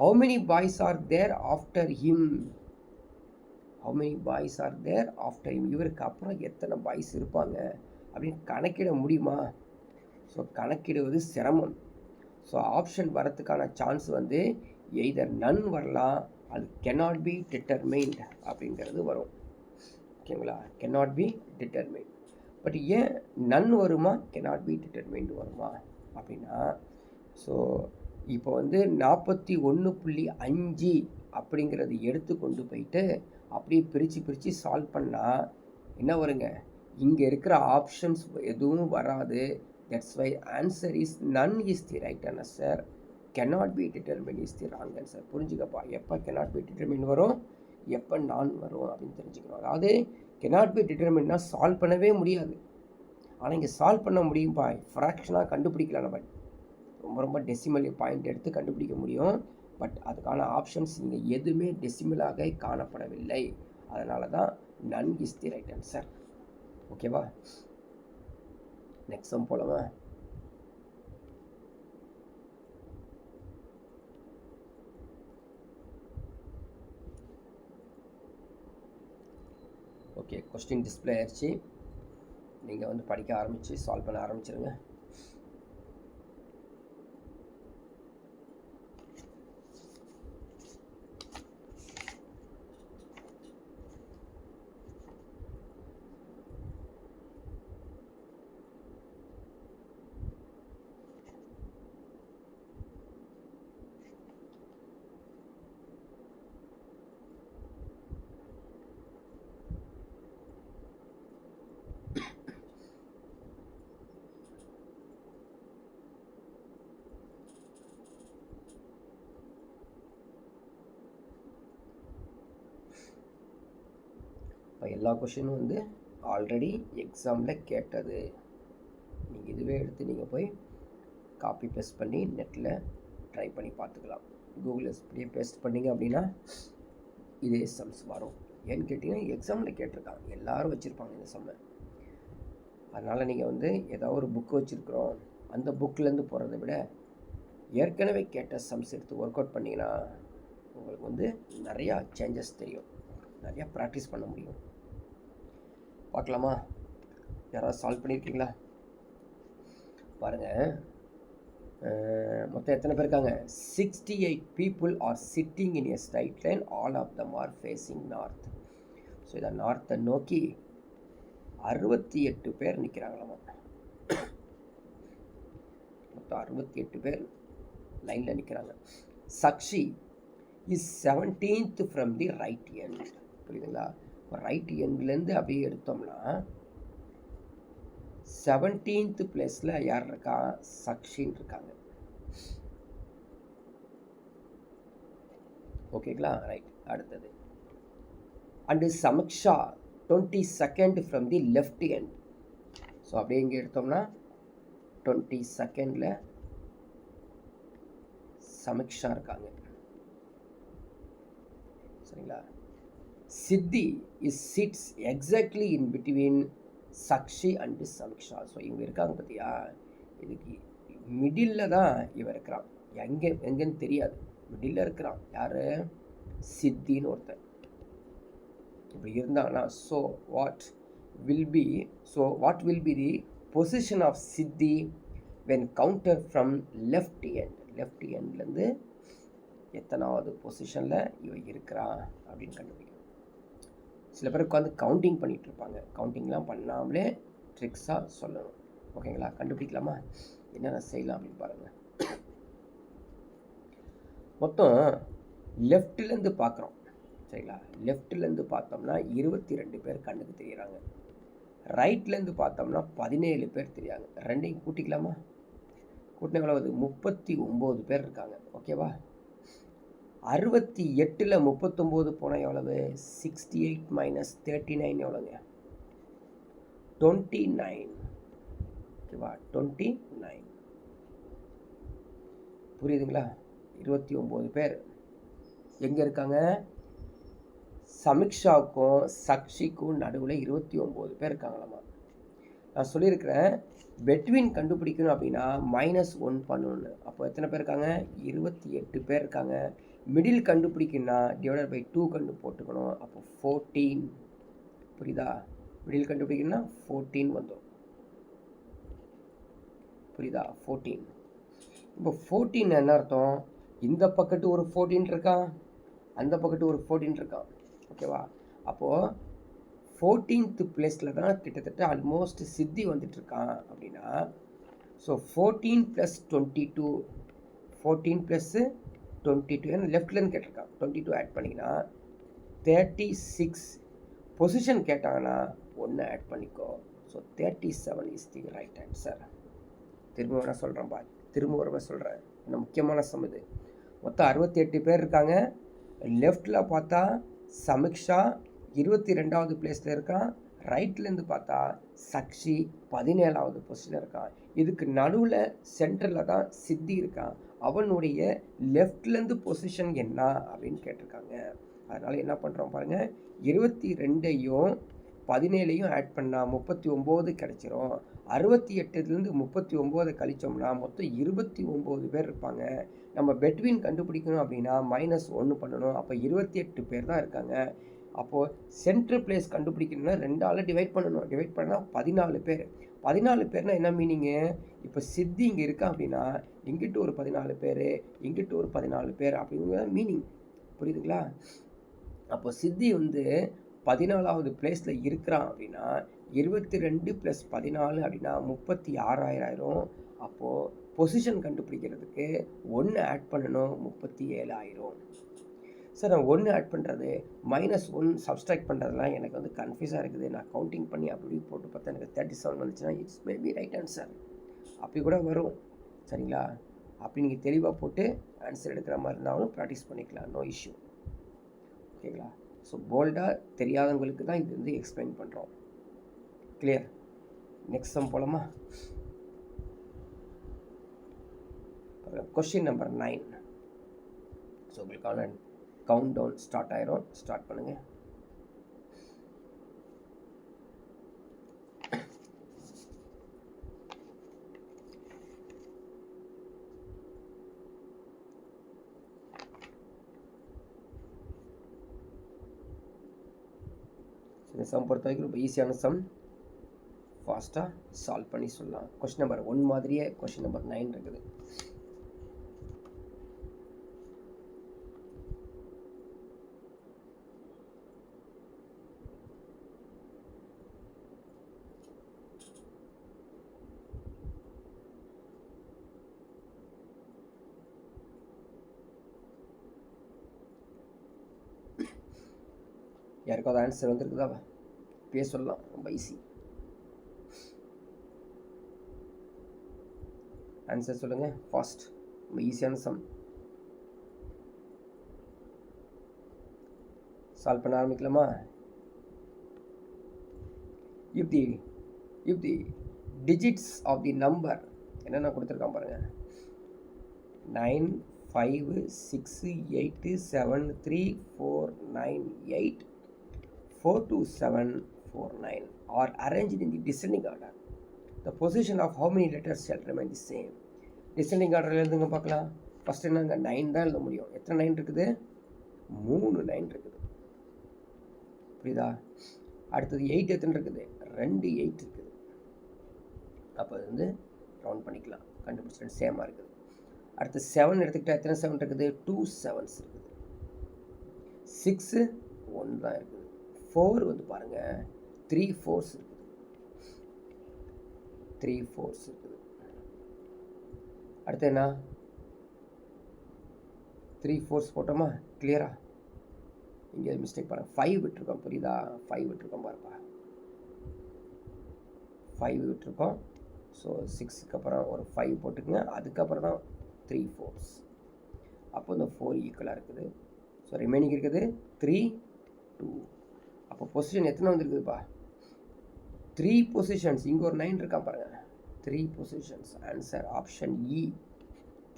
How many boys are there after him. இவருக்கு அப்புறம் எத்தனை பாய்ஸ் இருப்பாங்க அப்படின்னு கணக்கிட முடியுமா? ஸோ கணக்கிடுவது சிரமம். ஸோ ஆப்ஷன் வரத்துக்கான சான்ஸ் வந்து எய்தர் நன் வரலாம், அது cannot be determined அப்படிங்கிறது வரும். ஓகேங்களா? cannot be determined. பட் ஏன் நன் வருமா, cannot be determined வருமா அப்படின்னா, ஸோ இப்போ வந்து 41.5 அப்படிங்கிறது எடுத்து கொண்டு போயிட்டு அப்படியே பிரித்து சால்வ் பண்ணால் என்ன வருங்க? இங்கே இருக்கிற ஆப்ஷன்ஸ் எதுவும் வராது. That's why answer is none is the right answer. cannot be determined is the wrong answer. புரிஞ்சுக்கப்பா. எப்போ cannot be determined வரும், எப்போ நான் வரும் அப்படின்னு தெரிஞ்சுக்கணும். அதாவது cannot be determinedனா சால்வ் பண்ணவே முடியாது. ஆனால் இங்கே சால்வ் பண்ண முடியும்ப்பா. ஃப்ராக்ஷனாக கண்டுபிடிக்கலாம். நம்ம ரொம்ப டெசிமல் பாயிண்ட் எடுத்து கண்டுபிடிக்க முடியும். பட் அதுக்கான ஆப்ஷன்ஸ் இங்கே எதுவுமே டெசிமலாக காணப்படவில்லை. அதனால தான் none is the right answer. ஓகேவா? நெக்ஸ்ட் சம் போலாமா? ஓகே, கொஸ்டின் டிஸ்பிளே ஆயிடுச்சு. நீங்கள் வந்து படிக்க ஆரம்பித்து சால்வ் பண்ண ஆரம்பிச்சிருங்க. இப்போ எல்லா கொஷினும் வந்து ஆல்ரெடி எக்ஸாமில் கேட்டது. நீங்கள் இதுவே எடுத்து நீங்கள் போய் காப்பி பேஸ்ட் பண்ணி நெட்டில் ட்ரை பண்ணி பார்த்துக்கலாம். கூகுளில் இப்படியே பேஸ்ட் பண்ணிங்க அப்படின்னா இதே சம்ஸ் வரும். ஏன்னு கேட்டிங்கன்னா எக்ஸாமில் கேட்டிருக்காங்க, எல்லோரும் வச்சுருப்பாங்க இந்த சம்மை. அதனால் நீங்கள் வந்து ஏதோ ஒரு புக்கு வச்சுருக்குறோம், அந்த புக்கிலேருந்து போகிறத விட ஏற்கனவே கேட்ட சம்ஸ் எடுத்து ஒர்க் அவுட் பண்ணிங்கன்னா உங்களுக்கு வந்து நிறையா சேஞ்சஸ் தெரியும், நிறையா ப்ராக்டிஸ் பண்ண முடியும். பார்க்கலாமா? யாராவது சால்வ் பண்ணியிருக்கீங்களா? பாருங்கள், மொத்தம் எத்தனை பேர் இருக்காங்க? 68 people are sitting in a straight line. All of them are facing north. So இதை நார்த்தை நோக்கி 68 பேர் நிற்கிறாங்களாமா. மொத்தம் 68 பேர் லைனில் நிற்கிறாங்க. Sakshi is 17th from the right end. புரியுதுங்களா? ரைட் எண்ட்லேருந்து அப்படியே எடுத்தோம்னா 17th பிளேஸில் யார் இருக்கா? சக்ஷின்னு இருக்காங்க. ஓகேங்களா? ரைட். அடுத்தது and Sameeksha 22nd from the left end. So அப்படியே இங்கே எடுத்தோம்னா 22nd சமீக்ஷா இருக்காங்க. சரிங்களா? சித்தி is chits exactly in between Sakshi and Sameeksha. So இவங்க இருக்காங்க பார்த்தியா, இதுக்கு மிடில் தான் இவன் இருக்கிறான். எங்கேன்னு தெரியாது, மிடில் இருக்கிறான். யார்? சித்தின்னு ஒருத்தன். இப்படி இருந்தாங்கன்னா so what will be the position of Siddhi when counted from left end. Left எண்ட்லேருந்து எத்தனாவது பொசிஷனில் இவன் இருக்கிறான் அப்படின்னு கண்டுபிடிக்கணும். சில பேர் உட்காந்து கவுண்டிங் பண்ணிகிட்டு இருப்பாங்க. கவுண்டிங்லாம் பண்ணாமலே ட்ரிக்ஸாக சொல்லணும். ஓகேங்களா? கண்டுபிடிக்கலாமா? என்னென்ன செய்யலாம் அப்படின்னு பாருங்கள். மொத்தம் லெஃப்ட்லேருந்து பார்க்குறோம். சரிங்களா? லெஃப்ட்லேருந்து பார்த்தோம்னா 22 பேர் கண்ணுக்கு தெரியுறாங்க. ரைட்லேருந்து பார்த்தோம்னா 17 பேர் தெரியாங்க. ரெண்டையும் கூட்டிக்கலாமா? கூட்டின எவ்வளவு? 39 பேர் இருக்காங்க. ஓகேவா? 68ல் 39 போனால் எவ்வளவு? 68 மைனஸ் 39 எவ்வளோங்க? 29. ஓகேவா? 29. புரியுதுங்களா? 29 பேர் எங்கே இருக்காங்க? சமீக்ஷாவுக்கும் சக்ஷிக்கும் நடுவில் 29 பேர் இருக்காங்களாமா. நான் சொல்லியிருக்கிறேன், பெட்வீன் கண்டுபிடிக்கணும் அப்படின்னா -1 பண்ணணும்னு. அப்போ எத்தனை பேர் இருக்காங்க? 28 பேர் இருக்காங்க. மிடில் கண்டுபிடிக்கணும்னா /2 கண்டு போட்டுக்கணும். அப்போ 14. புரியுதா? மிடில் கண்டுபிடிக்கணும்னா 14 வந்துடும். புரியுதா? 14. இப்போ 14 என்ன அர்த்தம்? இந்த பக்கத்து ஒரு 14 இருக்கான், அந்த பக்கத்து ஒரு 14 இருக்கான். ஓகேவா? அப்போது 14th பிளேஸில் தான் கிட்டத்தட்ட ஆல்மோஸ்ட் சித்தி வந்துட்டுருக்கான் அப்படின்னா, ஸோ 14 + 22, 14 + 22, ஏன்னா லெஃப்ட்லேருந்து கேட்டிருக்கான், 22 ஆட் பண்ணிங்கன்னா 36. பொசிஷன் கேட்டாங்கன்னா 1 ஆட் பண்ணிக்கோ. So 37 is the right answer. திரும்ப வேணா சொல்கிறேன் திரும்ப ஒரு சொல்கிறேன், இன்னும் முக்கியமான சம் இது. மொத்தம் 68 பேர் இருக்காங்க. லெஃப்டில் பார்த்தா சமீக்ஷா 22வது பிளேஸில் இருக்கான். ரைட்லேருந்து பார்த்தா சக்ஷி 17வது பொசிஷனில் இருக்கான். இதுக்கு நடுவில் சென்டரில் தான் சித்தி இருக்கான். அவனுடைய லெஃப்ட்லேருந்து பொசிஷன் என்ன அப்படின்னு கேட்டிருக்காங்க. அதனால் என்ன பண்ணுறோம் பாருங்கள், 22ஐயும் 17ஐயும் ஆட் பண்ணால் 39 கிடச்சிரும். 68லேருந்து 39 கழிச்சோம்னா மொத்தம் 29 பேர் இருப்பாங்க. நம்ம பெட்வீன் கண்டுபிடிக்கணும் அப்படின்னா -1 பண்ணணும். அப்போ 28 பேர் தான் இருக்காங்க. அப்போது சென்ட்ரல் பிளேஸ் கண்டுபிடிக்கணும்னா 2ஆல் டிவைட் பண்ணணும். டிவைட் பண்ணால் 14 பேர். 14 பேர்னால் என்ன மீனிங்கு? இப்போ சித்தி இங்கே இருக்கா அப்படின்னா இங்கிட்டு ஒரு 14 பேர், இங்கிட்டு ஒரு 14 பேர் அப்படிங்கிறது மீனிங். புரியுதுங்களா? அப்போ சித்தி 14வது பிளேஸில் இருக்கிறான் அப்படின்னா 22 + 14 அப்படின்னா 36,000. அப்போது பொசிஷன் கண்டுபிடிக்கிறதுக்கு 1 ஆட் பண்ணணும், 37,000. சார் நான் 1 ஆட் பண்ணுறது -1 சப்ஸ்ட்ராக்ட் பண்ணுறதுலாம் எனக்கு கன்ஃபியூஸாக இருக்குது. நான் கவுண்டிங் பண்ணி அப்படி போட்டு பார்த்தா எனக்கு 37 வந்துச்சுன்னா இட்ஸ் மேபி ரைட் ஆன்சர். அப்படி கூட வரும். சரிங்களா? அப்படி நீங்கள் தெளிவாக போட்டு ஆன்சர் எடுக்கிற மாதிரி இருந்தாலும் ப்ராக்டிஸ் பண்ணிக்கலாம், நோ இஷ்யூ. ஓகேங்களா? ஸோ போல்டாக தெரியாதவங்களுக்கு தான் இது எக்ஸ்பிளைன் பண்ணுறோம். கிளியர்? நெக்ஸ்ட் சம் போலாமா? Question number 9. ஸோ உங்களுக்கான கவுண்ட் டவுன் ஸ்டார்ட் ஆயிரும். ஸ்டார்ட் பண்ணுங்கள். இந்த சம் பொறுத்த வரைக்கும் ரொம்ப ஈஸியான சம். ஃபாஸ்ட்டாக சால்வ் பண்ணி சொல்லலாம். கொஸ்டின் நம்பர் 1 மாதிரியே கொஸ்டின் நம்பர் 9 இருக்குது. யாருக்காவது ஆன்சர் வந்துருக்குதா? இப்பயே சொல்லலாம், ரொம்ப ஈஸி. ஆன்சர் சொல்லுங்கள் ஃபாஸ்ட். ரொம்ப ஈஸியான சம். சால்வ் பண்ண ஆரம்பிக்கலாமா? if the digits of the number என்னென்ன கொடுத்துருக்கான் பாருங்கள். 9 5 6 8 7 3 4 9 8 4 2 7 4 9 are arranged in the descending order. The position of how many letters shall remain the same? Descending order எழுதுங்க பார்க்கலாம். ஃபஸ்ட் என்னங்க 9 தான் எழுத முடியும். எத்தனை 9 இருக்குது? 3 9 இருக்குது. புரியுதா? அடுத்தது 8 எத்தனை இருக்குது? 2 8 இருக்குது. அப்போ அது வந்து ரவுண்ட் பண்ணிக்கலாம். கண்டுபிடிச்சிட்டு சேமாக இருக்குது. அடுத்து 7 எடுத்துக்கிட்டால் எத்தனை 7 இருக்குது? 2 7s இருக்குது. 6 1 தான் இருக்குது. 4 வந்து பாருங்கள் 3 4s இருக்குது. 3 4s இருக்குது. அடுத்து என்ன? 3 4s போட்டோமா? கிளியரா? இங்கே மிஸ்டேக் பாருங்கள், 5 விட்டுருக்கோம். புரியுதா? 5 விட்டுருக்கோம் பாருப்பா. 5 விட்டுருக்கோம். ஸோ 6க்கு அப்புறம் ஒரு 5 போட்டுக்குங்க. அதுக்கப்புறம் தான் 3 4s. அப்போ இந்த 4 ஈக்குவலாக இருக்குது. ஸோ ரிமைனிங் இருக்குது 3 2. அப்போ பொசிஷன் எத்தனை வந்துருக்குதுப்பா? 3 பொசிஷன்ஸ். இங்கே ஒரு 9 இருக்கான் பாருங்கள். 3 positions. Answer option E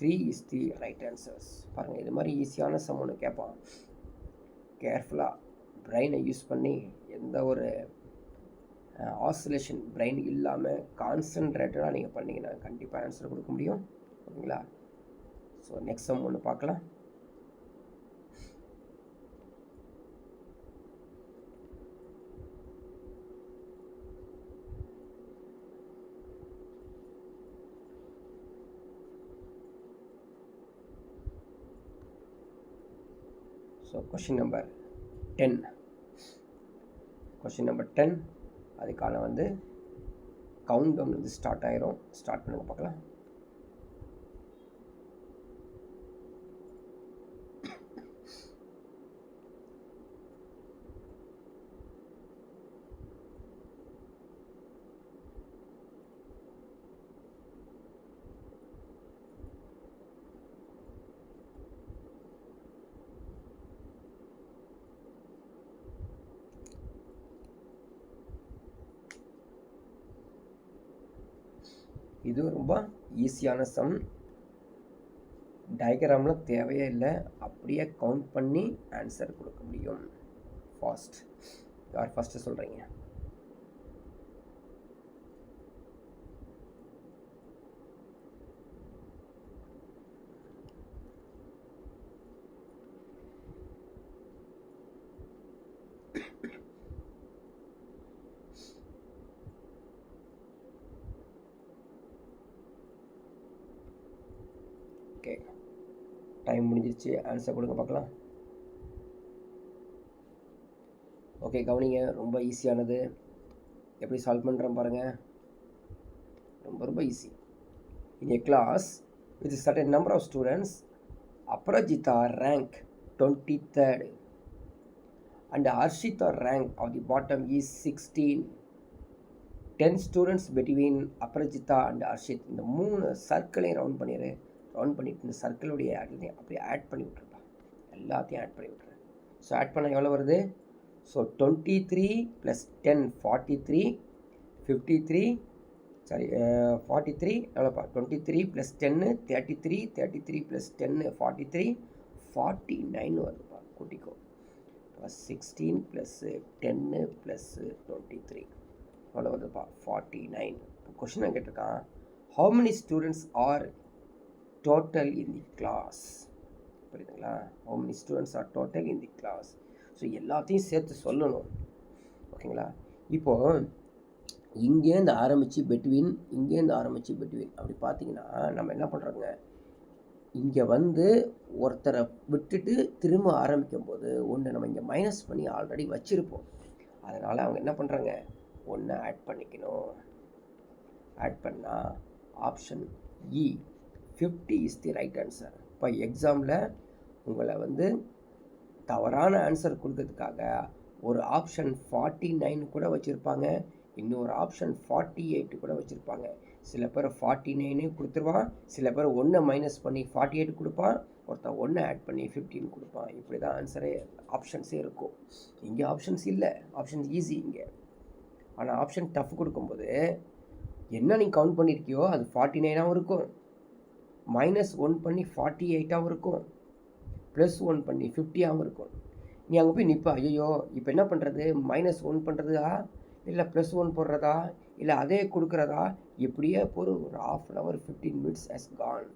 3 is the right answers. பாருங்கள், இது மாதிரி ஈஸியான சம் ஒன்று கேட்பான். கேர்ஃபுல்லாக பிரெயினை யூஸ் பண்ணி எந்த ஒரு ஆசிலேஷன் பிரெயின் இல்லாமல் கான்சன்ட்ரேட்டடாக நீங்கள் பண்ணிங்கன்னா கண்டிப்பாக ஆன்சர் கொடுக்க முடியும். ஓகேங்களா? ஸோ நெக்ஸ்ட் சம் ஒன்று பார்க்கலாம். So question number 10. Question number 10 அதுக்கான வந்து கவுண்ட் டவுன் வந்து ஸ்டார்ட் ஆயிரும். ஸ்டார்ட் பண்ணுங்க பார்க்கலாம். இது ரொம்ப ஈஸியான சம். டயக்ராம்லாம் தேவையே இல்லை, அப்படியே கவுண்ட் பண்ணி ஆன்சர் கொடுக்க முடியும். ஃபாஸ்ட். யார் ஃபஸ்ட்டு சொல்கிறீங்க? ஓகே, டைம் முடிஞ்சிருச்சு. ஆன்சர் கொடுங்க பார்க்கலாம். ஓகே, கவனிங்க, ரொம்ப ஈஸியானது. எப்படி சால்வ் பண்ணுறேன் பாருங்கள். ரொம்ப ரொம்ப easy. In a class with certain number of students, Aparajita rank 23rd and Arshita rank of the bottom is 16. 10 students between அப்ரஜிதா and Harshit. இந்த 3 சர்க்கிளையும் ரவுண்ட் பண்ணிடு. ரவுண்ட் பண்ணிவிட்டு இந்த சர்க்கிளுடைய அப்படியே ஆட் பண்ணி விட்ருப்பா. எல்லாத்தையும் ஆட் பண்ணி விட்ரு. ஸோ ஆட் பண்ண எவ்வளோ வருது? ஸோ 23 + 10 43 53 43 எவ்வளோப்பா? 23 + 10 33 33 + 10 43 49 வருதுப்பா. கூட்டிக்கோ. 16 + 10 + 23 எவ்வளோ வருதுப்பா? 49. இப்போ கொஷின் கேட்டிருக்கான், how many students are total in the class? புரியுதுங்களா? How many students are total in the class. So எல்லாத்தையும் சேர்த்து சொல்லணும். ஓகேங்களா? இப்போது இங்கேருந்து ஆரம்பித்து பெட்வீன் அப்படி பார்த்தீங்கன்னா நம்ம என்ன பண்ணுறோங்க, இங்கே வந்து ஒருத்தரை விட்டுட்டு திரும்ப ஆரம்பிக்கும்போது ஒன்று நம்ம இங்கே மைனஸ் பண்ணி ஆல்ரெடி வச்சுருப்போம். அதனால் அவங்க என்ன பண்ணுறாங்க, ஒன்று ஆட் பண்ணிக்கணும். ஆட் பண்ணால் option E 50 is the right answer. இப்போ எக்ஸாமில் உங்களை வந்து தவறான ஆன்சர் கொடுக்கறதுக்காக ஒரு ஆப்ஷன் 49 கூட வச்சுருப்பாங்க, இன்னொரு ஆப்ஷன் 48 கூட வச்சுருப்பாங்க. சில பேர் 49 கொடுத்துருவான், சில பேர் 1 மைனஸ் பண்ணி 48 கொடுப்பான், ஒருத்தன் 1 ஆட் பண்ணி 15 கொடுப்பான். இப்படி தான் ஆன்சரே ஆப்ஷன்ஸே இருக்கும். இங்கே ஆப்ஷன்ஸ் இல்லை, ஆப்ஷன்ஸ் ஈஸி இங்கே. ஆனால் ஆப்ஷன் டஃப் கொடுக்கும்போது என்ன நீ கவுண்ட் பண்ணியிருக்கியோ அது 49ஆகவும் இருக்கும், -1 பண்ணி 48ஆகவும் இருக்கும், +1 பண்ணி 50ஆகவும் இருக்கும். நீ அங்கே போய் நிற்ப, ஐயோ இப்போ என்ன பண்ணுறது, -1 பண்ணுறதா இல்லை +1 போடுறதா இல்லை அதே கொடுக்குறதா, இப்படியே ஒரு 1/2 hour 15 minutes has gone.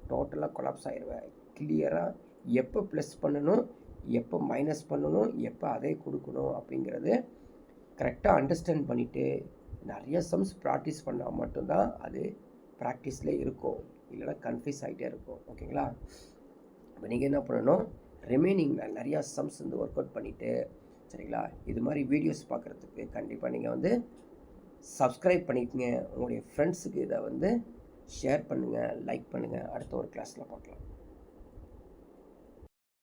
டோட்டலாக கொலாப்ஸ் ஆயிடுவேன். கிளியராக எப்போ ப்ளஸ் பண்ணணும், எப்போ மைனஸ் பண்ணணும், எப்போ அதே கொடுக்கணும் அப்படிங்கிறது கரெக்டாக அண்டர்ஸ்டாண்ட் பண்ணிவிட்டு நிறைய சம்ஸ் ப்ராக்டிஸ் பண்ணால் மட்டும்தான் அது ப்ராக்டிஸில் இருக்கும், இல்லைனா கன்ஃபியூஸ் ஆகிட்டே இருக்கும். ஓகேங்களா? இப்போ நீங்கள் என்ன பண்ணணும், ரிமைனிங் நிறையா சம்ஸ் வந்து ஒர்க் அவுட் பண்ணிவிட்டு, சரிங்களா, இது மாதிரி வீடியோஸ் பார்க்குறதுக்கு கண்டிப்பாக நீங்கள் வந்து சப்ஸ்கிரைப் பண்ணிக்கங்க. உங்களுடைய ஃப்ரெண்ட்ஸுக்கு இதை வந்து ஷேர் பண்ணுங்கள், லைக் பண்ணுங்கள். அடுத்த ஒரு கிளாஸில் பார்க்கலாம்.